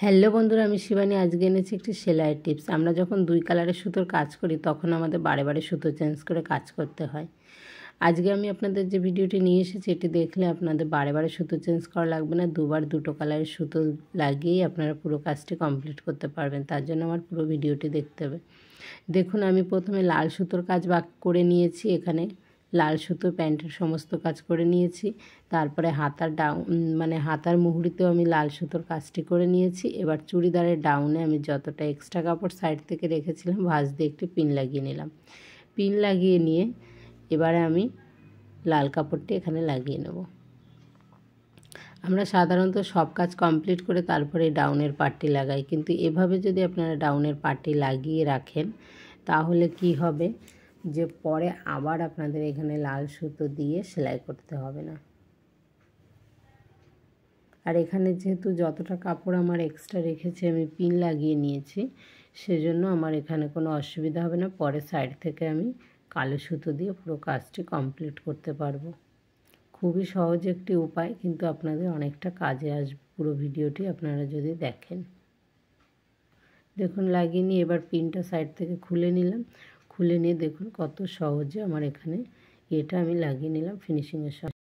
Hello বন্ধুরা, আমি শিবানী। আজকে এনেছি একটি সেলাইয়ের টিপস। আমরা যখন দুই কালারের সুতোর কাজ করি তখন আমাদের বারে বারে সুতো চেঞ্জ করে কাজ করতে হয়। আজকে আমি আপনাদের যে ভিডিওটি নিয়ে এসেছি এটি দেখলে আপনাদের বারে বারে সুতো চেঞ্জ করা লাগবে না। দুবার দুটো কালারের সুতো লাগিয়েই আপনারা পুরো কাজটি কমপ্লিট করতে পারবেন। তার জন্য আমার পুরো ভিডিওটি দেখতে হবে। দেখুন, আমি প্রথমে লাল সুতোর কাজ করে নিয়েছি। এখানে লাল সুতো প্যান্টের সমস্ত কাজ করে নিয়েছি। তারপরে হাতার হাতার মুহুরিতেও আমি লাল সুতোর কাজটি করে নিয়েছি। এবার চুড়িদারের ডাউনে আমি যতটা এক্সট্রা কাপড় সাইড থেকে রেখেছিলাম ভাঁজ দিয়ে একটি পিন লাগিয়ে নিলাম। পিন লাগিয়ে নিয়ে এবারে আমি লাল কাপড়টি এখানে লাগিয়ে নেব। আমরা সাধারণত সব কাজ কমপ্লিট করে তারপরে ডাউনের পার্টটি লাগাই, কিন্তু এভাবে যদি আপনারা ডাউনের পার্টটি লাগিয়ে রাখেন তাহলে কি হবে যে পরে আবার আপনাদের এখানে লাল সুতো দিয়ে সেলাই করতে হবে না। আর এখানে যেহেতু যতটা কাপড় আমার এক্সট্রা রেখেছি আমি পিন লাগিয়ে নিয়েছি, সেজন্য আমার এখানে কোনো অসুবিধা হবে না। পরে সাইড থেকে আমি কালো সুতো দিয়ে পুরো কাজটি কমপ্লিট করতে পারবো। খুবই সহজ একটি উপায়, কিন্তু আপনাদের অনেকটা কাজে আসবে পুরো ভিডিওটি আপনারা যদি দেখেন। দেখুন, লাগিয়ে নিয়ে এবার পিনটা সাইড থেকে খুলে নিলাম। খুলে নিয়ে দেখুন কত সহজে আমার এখানে এটা আমি লাগিয়ে নিলাম ফিনিশিংয়ের সাথে।